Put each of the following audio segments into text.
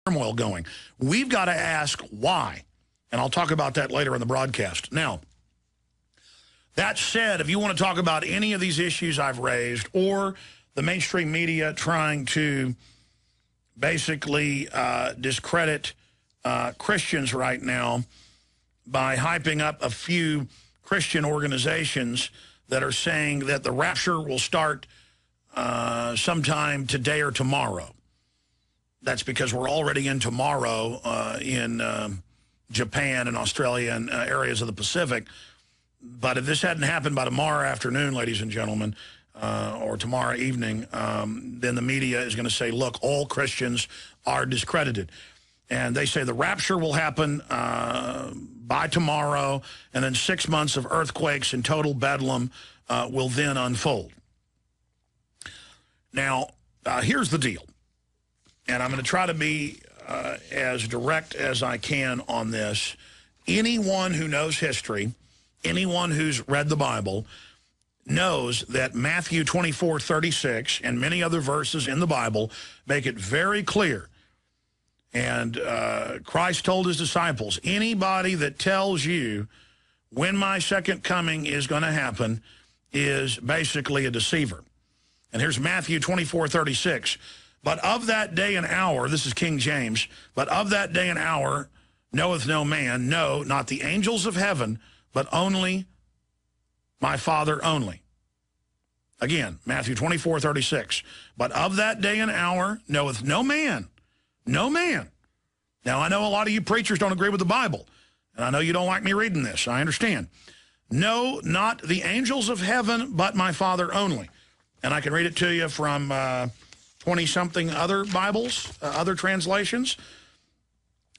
turmoil going. We've got to ask why, and I'll talk about that later in the broadcast. Now, that said, if you want to talk about any of these issues I've raised or the mainstream media trying to basically discredit Christians right now by hyping up a few Christian organizations that are saying that the rapture will start sometime today or tomorrow. That's because we're already in tomorrow in Japan and Australia and areas of the Pacific. But if this hadn't happened by tomorrow afternoon, ladies and gentlemen, or tomorrow evening, then the media is going to say, look, all Christians are discredited. And they say the rapture will happen by tomorrow, and then 6 months of earthquakes and total bedlam will then unfold. Now, here's the deal. And I'm going to try to be as direct as I can on this. Anyone who knows history, anyone who's read the Bible, knows that Matthew 24:36 and many other verses in the Bible make it very clear. And Christ told his disciples, anybody that tells you when my second coming is going to happen is basically a deceiver. And here's Matthew 24:36. But of that day and hour, this is King James, but of that day and hour knoweth no man, no, not the angels of heaven, but only my Father only. Again, Matthew 24:36. But of that day and hour knoweth no man, no man. Now, I know a lot of you preachers don't agree with the Bible, and I know you don't like me reading this. I understand. No, not the angels of heaven, but my Father only. And I can read it to you from 20-something other Bibles, other translations.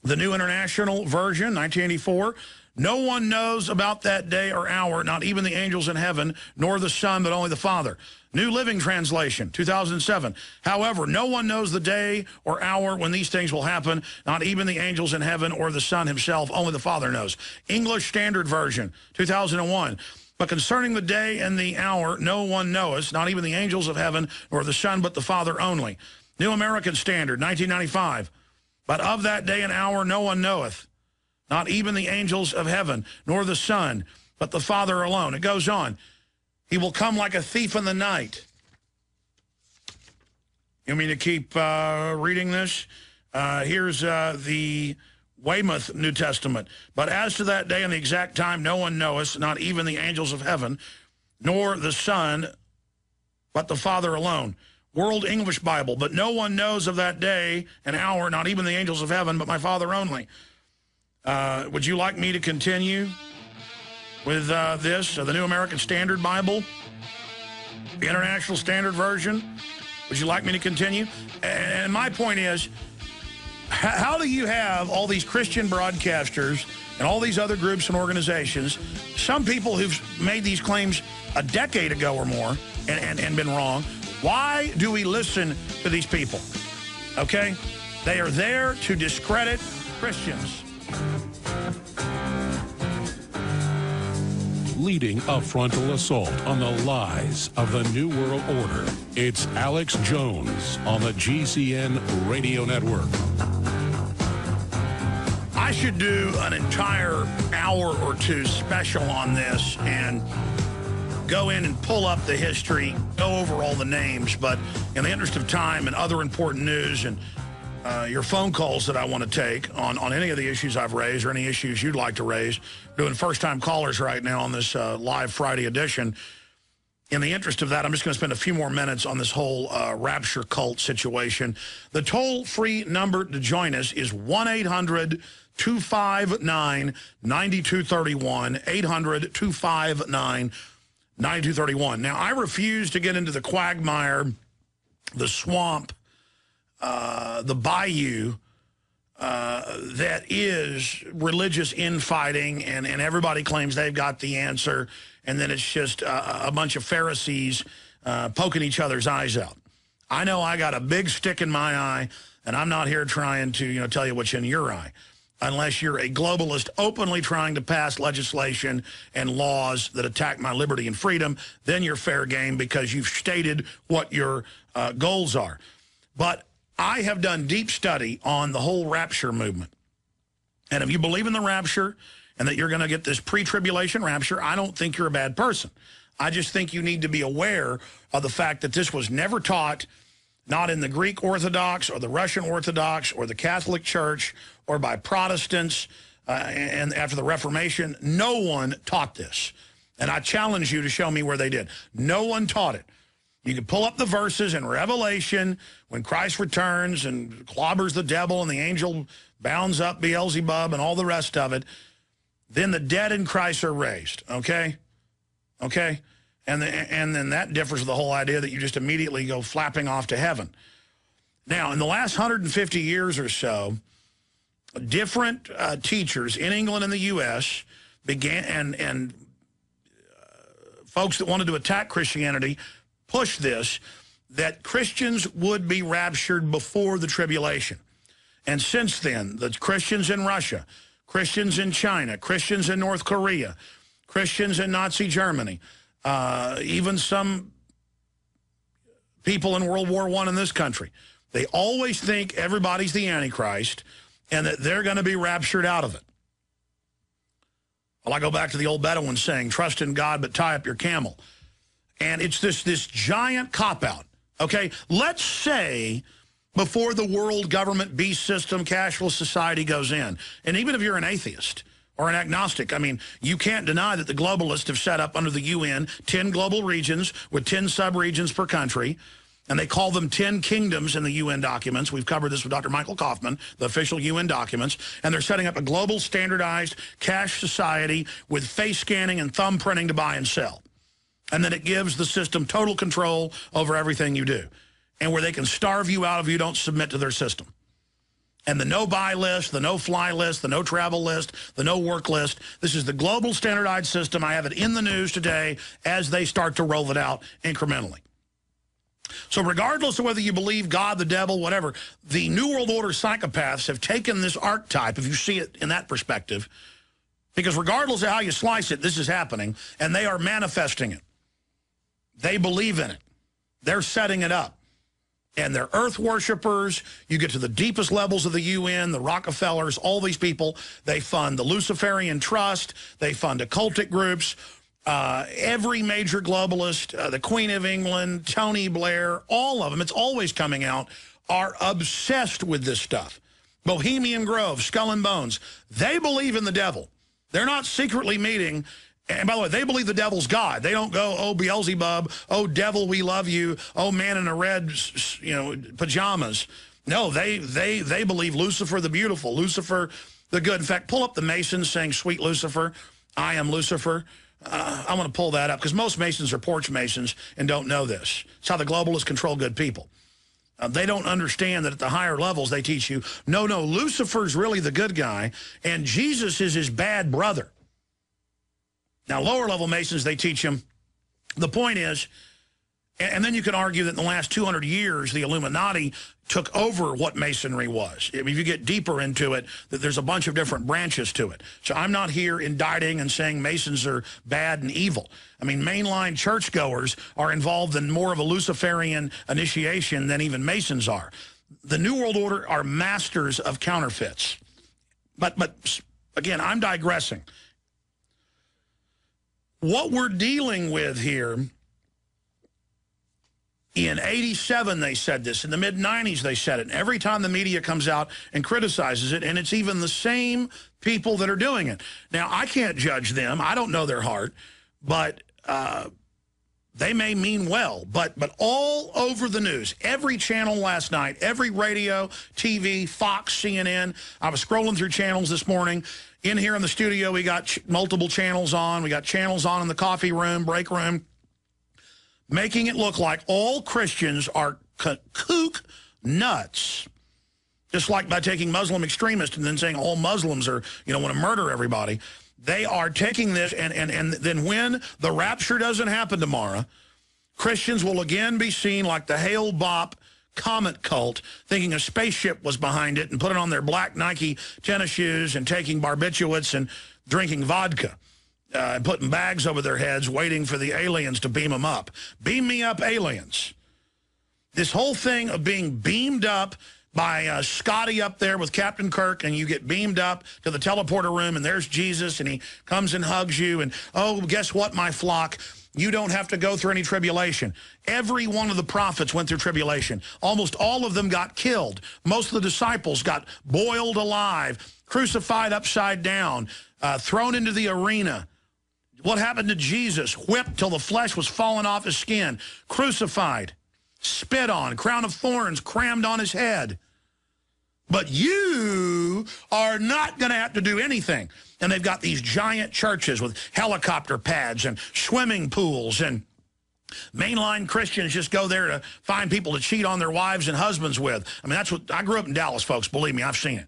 The New International Version, 1984. No one knows about that day or hour, not even the angels in heaven, nor the Son, but only the Father. New Living Translation, 2007. However, no one knows the day or hour when these things will happen, not even the angels in heaven or the Son himself, only the Father knows. English Standard Version, 2001. But concerning the day and the hour, no one knoweth, not even the angels of heaven, nor the Son, but the Father only. New American Standard, 1995. But of that day and hour no one knoweth, not even the angels of heaven, nor the Son, but the Father alone. It goes on. He will come like a thief in the night. You want me to keep reading this? Here's the Weymouth New Testament. But as to that day and the exact time, no one knoweth, not even the angels of heaven, nor the Son, but the Father alone. World English Bible. But no one knows of that day and hour, not even the angels of heaven, but my Father only. Would you like me to continue with this? The New American Standard Bible, the International Standard Version. Would you like me to continue? And my point is, how do you have all these Christian broadcasters and all these other groups and organizations, some people who've made these claims a decade ago or more and been wrong? Why do we listen to these people? Okay? They are there to discredit Christians. Leading a frontal assault on the lies of the New World Order. It's Alex Jones on the GCN Radio Network. I should do an entire hour or two special on this and go in and pull up the history, go over all the names, but in the interest of time and other important news and your phone calls that I want to take on any of the issues I've raised or any issues you'd like to raise, doing first-time callers right now on this live Friday edition. In the interest of that, I'm just going to spend a few more minutes on this whole rapture cult situation. The toll-free number to join us is 1-800-259-9231, 800-259-9231. Now, I refuse to get into the quagmire, the swamp, the bayou that is religious infighting, and everybody claims they've got the answer, and then it's just a bunch of Pharisees poking each other's eyes out. I know I got a big stick in my eye, and I'm not here trying to tell you what's in your eye. Unless you're a globalist openly trying to pass legislation and laws that attack my liberty and freedom, then you're fair game because you've stated what your goals are. But I have done deep study on the whole rapture movement. And if you believe in the rapture and that you're going to get this pre-tribulation rapture, I don't think you're a bad person. I just think you need to be aware of the fact that this was never taught, not in the Greek Orthodox or the Russian Orthodox or the Catholic Church or by Protestants. And after the Reformation, no one taught this. And I challenge you to show me where they did. No one taught it. You can pull up the verses in Revelation when Christ returns and clobbers the devil and the angel bounds up Beelzebub and all the rest of it. Then the dead in Christ are raised, okay? Okay? And then that differs with the whole idea that you just immediately go flapping off to heaven. Now, in the last 150 years or so, different teachers in England and the U.S. began, and folks that wanted to attack Christianity pushed this, that Christians would be raptured before the tribulation. And since then, the Christians in Russia, Christians in China, Christians in North Korea, Christians in Nazi Germany, even some people in World War I in this country, they always think everybody's the Antichrist and that they're going to be raptured out of it. Well, I go back to the old Bedouin saying, trust in God, but tie up your camel. And it's this giant cop-out, okay? Let's say before the world government beast system, cashless society goes in, and even if you're an atheist or an agnostic, I mean, you can't deny that the globalists have set up under the UN 10 global regions with 10 sub-regions per country, and they call them 10 kingdoms in the UN documents. We've covered this with Dr. Michael Kaufman, the official UN documents, and they're setting up a global standardized cash society with face scanning and thumbprinting to buy and sell. And then it gives the system total control over everything you do, and where they can starve you out if you don't submit to their system. And the no-buy list, the no-fly list, the no-travel list, the no-work list. This is the global standardized system. I have it in the news today as they start to roll it out incrementally. So regardless of whether you believe God, the devil, whatever, the New World Order psychopaths have taken this archetype, if you see it in that perspective, because regardless of how you slice it, this is happening, and they are manifesting it. They believe in it. They're setting it up. And they're earth worshipers. You get to the deepest levels of the UN, the Rockefellers, all these people. They fund the Luciferian Trust. They fund occultic groups. Every major globalist, the Queen of England, Tony Blair, all of them, it's always coming out, are obsessed with this stuff. Bohemian Grove, Skull and Bones, they believe in the devil. They're not secretly meeting. And by the way, they believe the devil's God. They don't go, oh, Beelzebub, oh, devil, we love you, oh, man in a red, pajamas. No, they believe Lucifer the beautiful, Lucifer the good. In fact, pull up the Masons saying, sweet Lucifer, I am Lucifer. I want to pull that up because most Masons are porch Masons and don't know this. It's how the globalists control good people. They don't understand that at the higher levels they teach you, no, Lucifer's really the good guy, and Jesus is his bad brother. Now, lower-level Masons, they teach him. The point is, and then you can argue that in the last 200 years, the Illuminati took over what Masonry was. I mean, if you get deeper into it, that there's a bunch of different branches to it. So I'm not here indicting and saying Masons are bad and evil. I mean, mainline churchgoers are involved in more of a Luciferian initiation than even Masons are. The New World Order are masters of counterfeits. But again, I'm digressing. What we're dealing with here, in 87 they said this, in the mid-90s they said it, and every time the media comes out and criticizes it, and it's even the same people that are doing it. Now, I can't judge them. I don't know their heart, but they may mean well. But all over the news, every channel last night, every radio, TV, Fox, CNN, I was scrolling through channels this morning. In here in the studio, we got multiple channels on. We got channels on in the coffee room, break room, making it look like all Christians are kook nuts. Just like by taking Muslim extremists and then saying all Muslims are, want to murder everybody. They are taking this, and then when the rapture doesn't happen tomorrow, Christians will again be seen like the Hale Bopp comet cult, thinking a spaceship was behind it and put it on their black Nike tennis shoes and taking barbiturates and drinking vodka and putting bags over their heads waiting for the aliens to beam them up. Beam me up, aliens. This whole thing of being beamed up by Scotty up there with Captain Kirk, and you get beamed up to the teleporter room, and there's Jesus, and he comes and hugs you, and, oh, guess what, my flock? You don't have to go through any tribulation. Every one of the prophets went through tribulation. Almost all of them got killed. Most of the disciples got boiled alive, crucified upside down, thrown into the arena. What happened to Jesus? Whipped till the flesh was falling off his skin, crucified, spit on, crown of thorns crammed on his head. But you are not going to have to do anything. And they've got these giant churches with helicopter pads and swimming pools, and mainline Christians just go there to find people to cheat on their wives and husbands with. I mean, that's what I grew up in Dallas, folks. Believe me, I've seen it.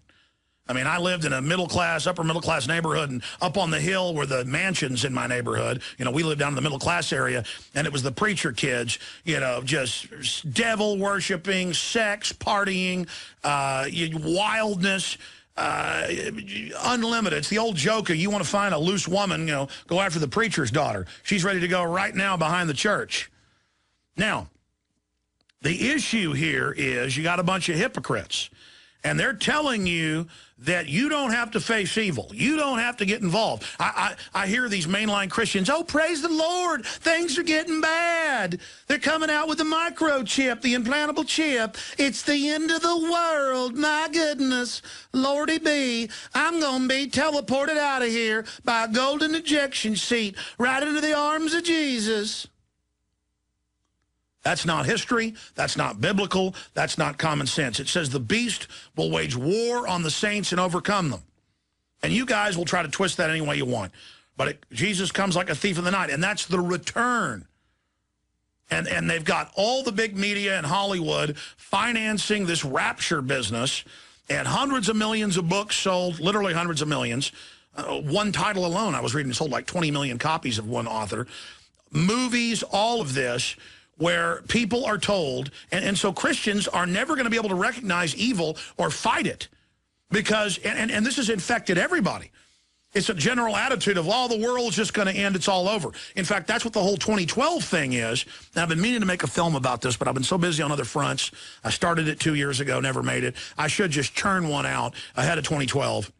I mean, I lived in a middle-class, upper-middle-class neighborhood, and up on the hill were the mansions in my neighborhood. You know, we lived down in the middle-class area, and it was the preacher kids, you know, just devil-worshiping, sex, partying, wildness, unlimited. It's the old joke of you want to find a loose woman, you know, go after the preacher's daughter. She's ready to go right now behind the church. Now, the issue here is you got a bunch of hypocrites. And they're telling you that you don't have to face evil. You don't have to get involved. I hear these mainline Christians, oh, praise the Lord, things are getting bad. They're coming out with the microchip, the implantable chip. It's the end of the world. My goodness, Lordy be. I'm going to be teleported out of here by a golden ejection seat right into the arms of Jesus. That's not history. That's not biblical. That's not common sense. It says the beast will wage war on the saints and overcome them. And you guys will try to twist that any way you want. But Jesus comes like a thief in the night, and that's the return. And they've got all the big media in Hollywood financing this rapture business, and hundreds of millions of books sold, literally hundreds of millions. One title alone, I was reading, sold like 20 million copies of one author. Movies, all of this, where people are told, and so Christians are never going to be able to recognize evil or fight it, because, and this has infected everybody. It's a general attitude of, oh, the world's just going to end, it's all over. In fact, that's what the whole 2012 thing is. And I've been meaning to make a film about this, but I've been so busy on other fronts. I started it 2 years ago, never made it. I should just churn one out ahead of 2012.